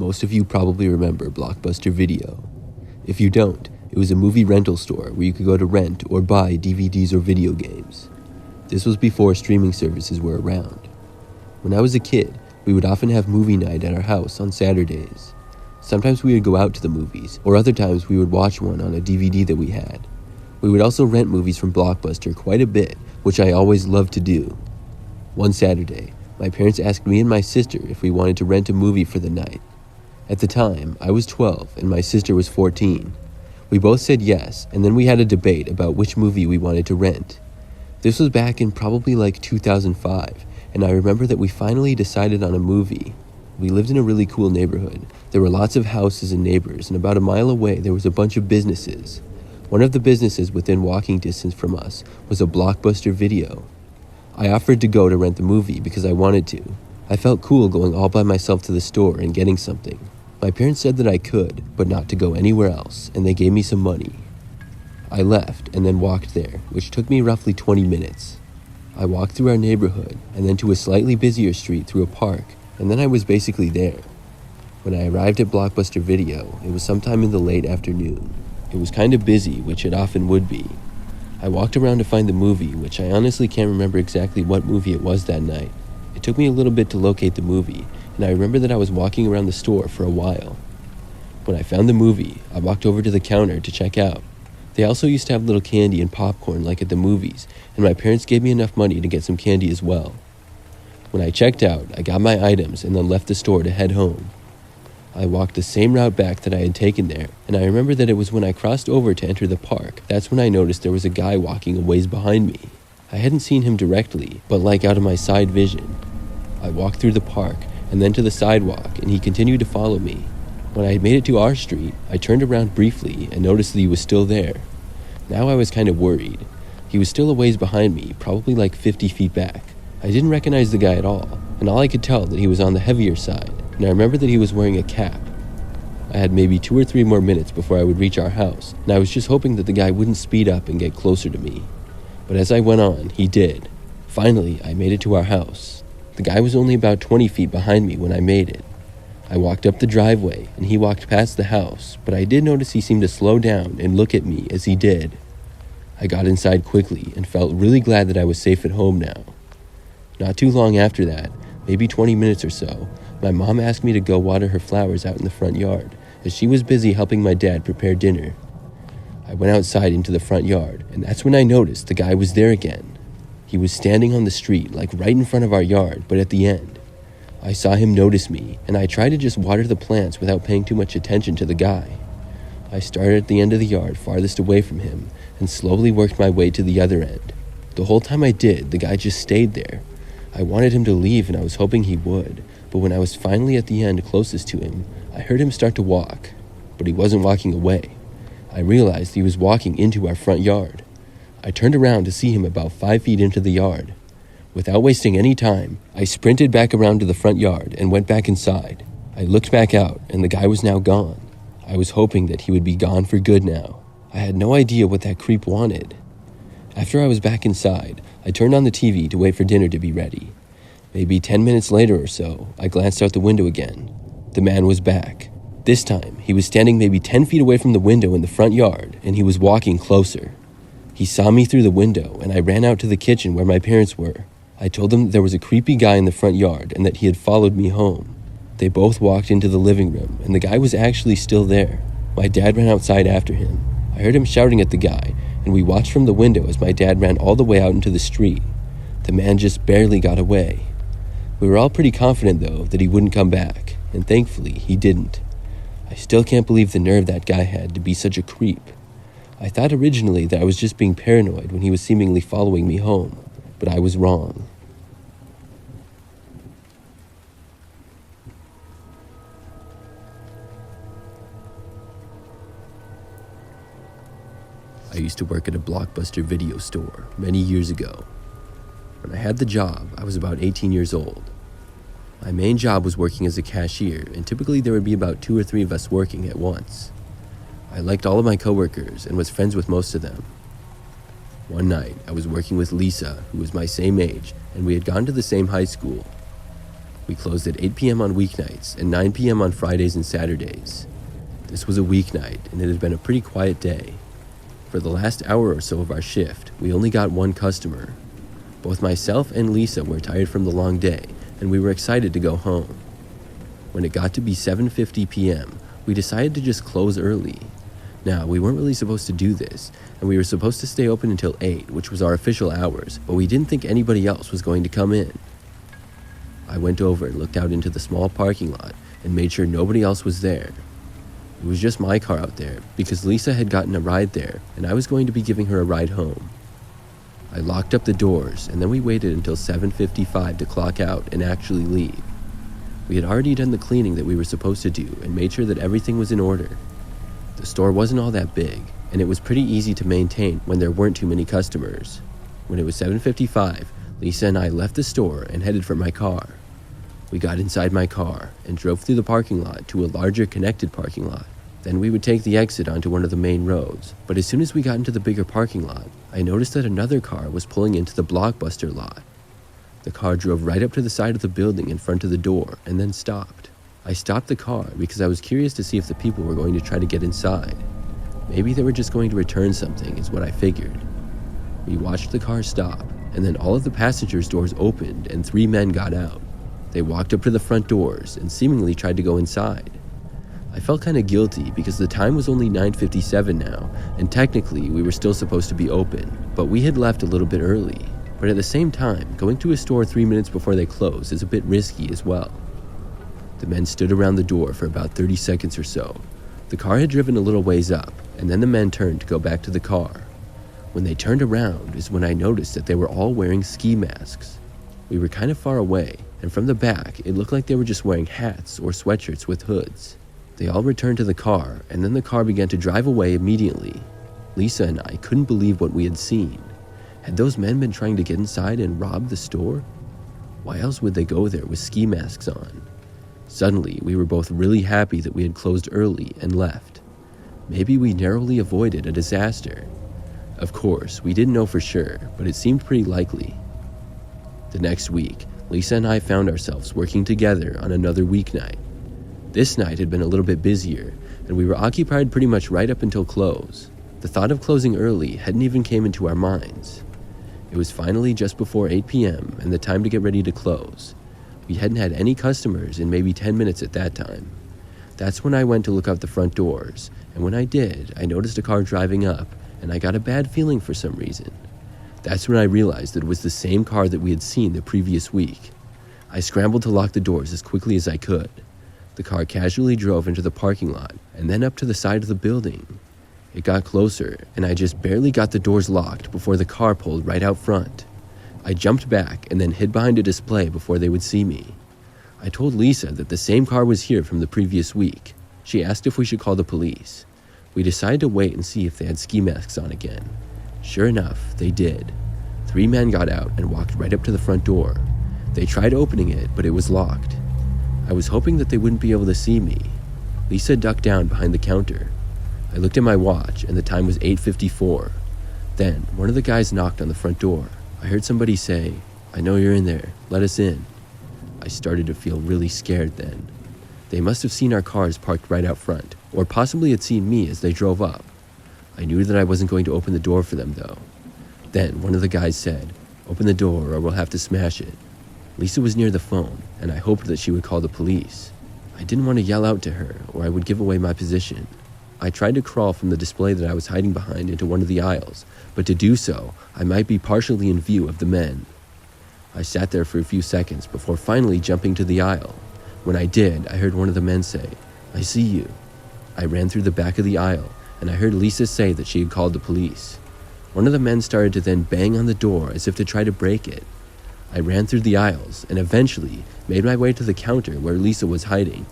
Most of you probably remember Blockbuster Video. If you don't, it was a movie rental store where you could go to rent or buy DVDs or video games. This was before streaming services were around. When I was a kid, we would often have movie night at our house on Saturdays. Sometimes we would go out to the movies, or other times we would watch one on a DVD that we had. We would also rent movies from Blockbuster quite a bit, which I always loved to do. One Saturday, my parents asked me and my sister if we wanted to rent a movie for the night. At the time, I was 12 and my sister was 14. We both said yes, and then we had a debate about which movie we wanted to rent. This was back in probably like 2005, and I remember that we finally decided on a movie. We lived in a really cool neighborhood. There were lots of houses and neighbors, and about a mile away there was a bunch of businesses. One of the businesses within walking distance from us was a Blockbuster Video. I offered to go to rent the movie because I wanted to. I felt cool going all by myself to the store and getting something. My parents said that I could, but not to go anywhere else, and they gave me some money. I left and then walked there, which took me roughly 20 minutes. I walked through our neighborhood and then to a slightly busier street through a park, and then I was basically there. When I arrived at Blockbuster Video, it was sometime in the late afternoon. It was kind of busy, which it often would be. I walked around to find the movie, which I honestly can't remember exactly what movie it was that night. It took me a little bit to locate the movie, and I remember that I was walking around the store for a while. When I found the movie, I walked over to the counter to check out. They also used to have little candy and popcorn like at the movies, and my parents gave me enough money to get some candy as well. When I checked out, I got my items and then left the store to head home. I walked the same route back that I had taken there, and I remember that it was when I crossed over to enter the park, that's when I noticed there was a guy walking a ways behind me. I hadn't seen him directly, but like out of my side vision. I walked through the park, and then to the sidewalk, and he continued to follow me. When I had made it to our street, I turned around briefly and noticed that he was still there. Now I was kind of worried. He was still a ways behind me, probably like 50 feet back. I didn't recognize the guy at all, and all I could tell that he was on the heavier side, and I remember that he was wearing a cap. I had maybe 2 or 3 more minutes before I would reach our house, and I was just hoping that the guy wouldn't speed up and get closer to me. But as I went on, he did. Finally, I made it to our house. The guy was only about 20 feet behind me when I made it. I walked up the driveway, and he walked past the house, but I did notice he seemed to slow down and look at me as he did. I got inside quickly and felt really glad that I was safe at home now. Not too long after that, maybe 20 minutes or so, my mom asked me to go water her flowers out in the front yard, as she was busy helping my dad prepare dinner. I went outside into the front yard, and that's when I noticed the guy was there again. He was standing on the street, like right in front of our yard, but at the end. I saw him notice me, and I tried to just water the plants without paying too much attention to the guy. I started at the end of the yard farthest away from him, and slowly worked my way to the other end. The whole time I did, the guy just stayed there. I wanted him to leave, and I was hoping he would, but when I was finally at the end closest to him, I heard him start to walk, but he wasn't walking away. I realized he was walking into our front yard. I turned around to see him about 5 feet into the yard. Without wasting any time, I sprinted back around to the front yard and went back inside. I looked back out, and the guy was now gone. I was hoping that he would be gone for good now. I had no idea what that creep wanted. After I was back inside, I turned on the TV to wait for dinner to be ready. Maybe 10 minutes later or so, I glanced out the window again. The man was back. This time, he was standing maybe 10 feet away from the window in the front yard, and he was walking closer. He saw me through the window, and I ran out to the kitchen where my parents were. I told them that there was a creepy guy in the front yard and that he had followed me home. They both walked into the living room, and the guy was actually still there. My dad ran outside after him. I heard him shouting at the guy, and we watched from the window as my dad ran all the way out into the street. The man just barely got away. We were all pretty confident, though, that he wouldn't come back, and thankfully, he didn't. I still can't believe the nerve that guy had to be such a creep. I thought originally that I was just being paranoid when he was seemingly following me home, but I was wrong. I used to work at a Blockbuster video store many years ago. When I had the job, I was about 18 years old. My main job was working as a cashier, and typically there would be about 2 or 3 of us working at once. I liked all of my coworkers and was friends with most of them. One night, I was working with Lisa, who was my same age, and we had gone to the same high school. We closed at 8 p.m. on weeknights and 9 p.m. on Fridays and Saturdays. This was a weeknight, and it had been a pretty quiet day. For the last hour or so of our shift, we only got one customer. Both myself and Lisa were tired from the long day, and we were excited to go home. When it got to be 7:50 p.m., we decided to just close early. Now, we weren't really supposed to do this, and we were supposed to stay open until 8, which was our official hours, but we didn't think anybody else was going to come in. I went over and looked out into the small parking lot and made sure nobody else was there. It was just my car out there because Lisa had gotten a ride there and I was going to be giving her a ride home. I locked up the doors and then we waited until 7:55 to clock out and actually leave. We had already done the cleaning that we were supposed to do and made sure that everything was in order. The store wasn't all that big and it was pretty easy to maintain when there weren't too many customers. When it was 7:55, Lisa and I left the store and headed for my car. We got inside my car and drove through the parking lot to a larger connected parking lot. Then we would take the exit onto one of the main roads. But as soon as we got into the bigger parking lot, I noticed that another car was pulling into the Blockbuster lot. The car drove right up to the side of the building in front of the door and then stopped. I stopped the car because I was curious to see if the people were going to try to get inside. Maybe they were just going to return something, is what I figured. We watched the car stop, and then all of the passengers' doors opened and 3 men got out. They walked up to the front doors and seemingly tried to go inside. I felt kind of guilty because the time was only 9:57 now, and technically we were still supposed to be open, but we had left a little bit early. But at the same time, going to a store 3 minutes before they close is a bit risky as well. The men stood around the door for about 30 seconds or so. The car had driven a little ways up, and then the men turned to go back to the car. When they turned around is when I noticed that they were all wearing ski masks. We were kind of far away, and from the back, it looked like they were just wearing hats or sweatshirts with hoods. They all returned to the car, and then the car began to drive away immediately. Lisa and I couldn't believe what we had seen. Had those men been trying to get inside and rob the store? Why else would they go there with ski masks on? Suddenly, we were both really happy that we had closed early and left. Maybe we narrowly avoided a disaster. Of course, we didn't know for sure, but it seemed pretty likely. The next week, Lisa and I found ourselves working together on another weeknight. This night had been a little bit busier, and we were occupied pretty much right up until close. The thought of closing early hadn't even came into our minds. It was finally just before 8 p.m. and the time to get ready to close. We hadn't had any customers in maybe 10 minutes at that time. That's when I went to look out the front doors, and when I did, I noticed a car driving up, and I got a bad feeling for some reason. That's when I realized that it was the same car that we had seen the previous week. I scrambled to lock the doors as quickly as I could. The car casually drove into the parking lot and then up to the side of the building. It got closer, and I just barely got the doors locked before the car pulled right out front. I jumped back and then hid behind a display before they would see me. I told Lisa that the same car was here from the previous week. She asked if we should call the police. We decided to wait and see if they had ski masks on again. Sure enough, they did. 3 men got out and walked right up to the front door. They tried opening it, but it was locked. I was hoping that they wouldn't be able to see me. Lisa ducked down behind the counter. I looked at my watch, and the time was 8:54. Then, one of the guys knocked on the front door. I heard somebody say, "I know you're in there. Let us in." I started to feel really scared then. They must have seen our cars parked right out front, or possibly had seen me as they drove up. I knew that I wasn't going to open the door for them, though. Then, one of the guys said, "Open the door or we'll have to smash it." Lisa was near the phone, and I hoped that she would call the police. I didn't want to yell out to her, or I would give away my position. I tried to crawl from the display that I was hiding behind into one of the aisles, but to do so, I might be partially in view of the men. I sat there for a few seconds before finally jumping to the aisle. When I did, I heard one of the men say, "I see you." I ran through the back of the aisle, and I heard Lisa say that she had called the police. One of the men started to then bang on the door as if to try to break it. I ran through the aisles and eventually made my way to the counter where Lisa was hiding.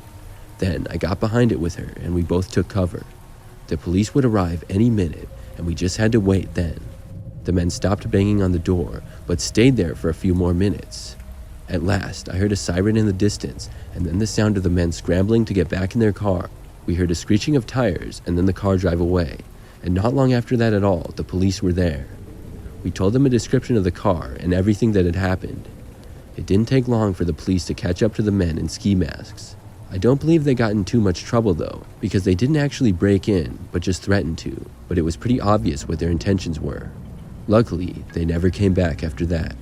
Then I got behind it with her and we both took cover. The police would arrive any minute and we just had to wait then. The men stopped banging on the door but stayed there for a few more minutes. At last, I heard a siren in the distance and then the sound of the men scrambling to get back in their car. We heard a screeching of tires and then the car drive away. And not long after that at all, the police were there. We told them a description of the car and everything that had happened. It didn't take long for the police to catch up to the men in ski masks. I don't believe they got in too much trouble though, because they didn't actually break in, but just threatened to, but it was pretty obvious what their intentions were. Luckily, they never came back after that.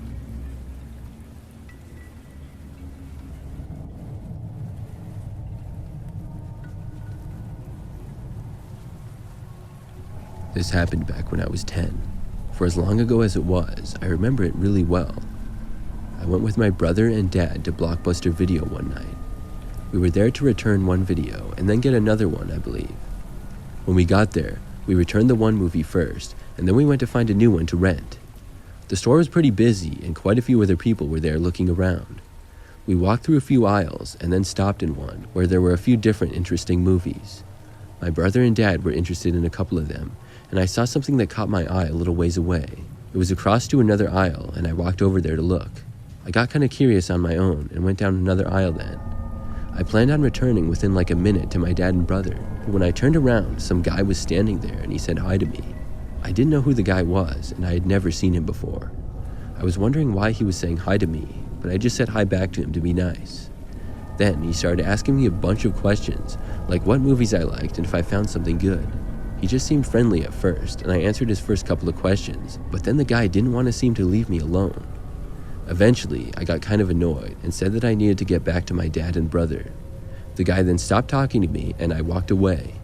This happened back when I was 10. For as long ago as it was, I remember it really well. I went with my brother and dad to Blockbuster Video one night. We were there to return one video and then get another one, I believe. When we got there, we returned the one movie first, and then we went to find a new one to rent. The store was pretty busy and quite a few other people were there looking around. We walked through a few aisles and then stopped in one where there were a few different interesting movies. My brother and dad were interested in a couple of them, and I saw something that caught my eye a little ways away. It was across to another aisle, and I walked over there to look. I got kind of curious on my own and went down another aisle then. I planned on returning within like a minute to my dad and brother, but when I turned around, some guy was standing there and he said hi to me. I didn't know who the guy was, and I had never seen him before. I was wondering why he was saying hi to me, but I just said hi back to him to be nice. Then he started asking me a bunch of questions, like what movies I liked and if I found something good. He just seemed friendly at first, and I answered his first couple of questions, but then the guy didn't want to seem to leave me alone. Eventually, I got kind of annoyed and said that I needed to get back to my dad and brother. The guy then stopped talking to me and I walked away.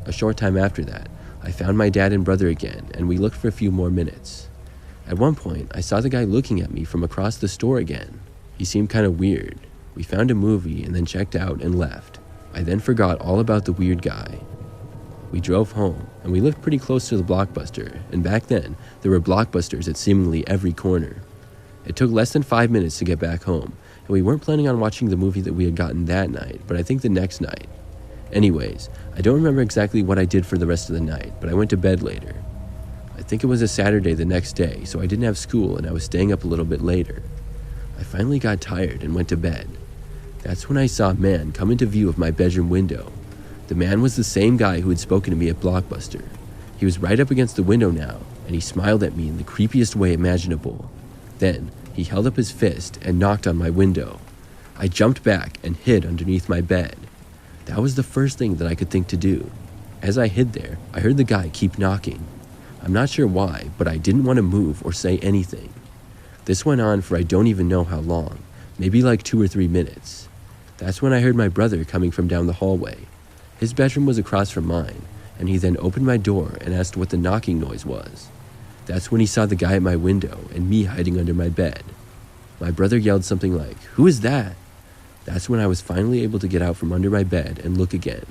A short time after that, I found my dad and brother again and we looked for a few more minutes. At one point, I saw the guy looking at me from across the store again. He seemed kind of weird. We found a movie and then checked out and left. I then forgot all about the weird guy. We drove home and we lived pretty close to the Blockbuster, and back then, there were Blockbusters at seemingly every corner. It took less than 5 minutes to get back home, and we weren't planning on watching the movie that we had gotten that night, but I think the next night. Anyways, I don't remember exactly what I did for the rest of the night, but I went to bed later. I think it was a Saturday the next day, so I didn't have school and I was staying up a little bit later. I finally got tired and went to bed. That's when I saw a man come into view of my bedroom window. The man was the same guy who had spoken to me at Blockbuster. He was right up against the window now, and he smiled at me in the creepiest way imaginable. Then, he held up his fist and knocked on my window. I jumped back and hid underneath my bed. That was the first thing that I could think to do. As I hid there, I heard the guy keep knocking. I'm not sure why, but I didn't want to move or say anything. This went on for I don't even know how long, maybe like 2 or 3 minutes. That's when I heard my brother coming from down the hallway. His bedroom was across from mine, and he then opened my door and asked what the knocking noise was. That's when he saw the guy at my window and me hiding under my bed. My brother yelled something like, "Who is that?" That's when I was finally able to get out from under my bed and look again.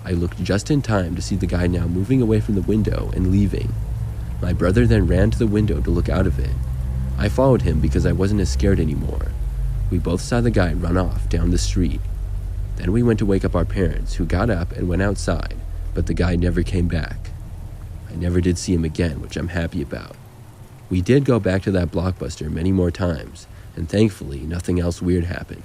I looked just in time to see the guy now moving away from the window and leaving. My brother then ran to the window to look out of it. I followed him because I wasn't as scared anymore. We both saw the guy run off down the street. Then we went to wake up our parents, who got up and went outside, but the guy never came back. I never did see him again, which I'm happy about. We did go back to that Blockbuster many more times, and thankfully nothing else weird happened.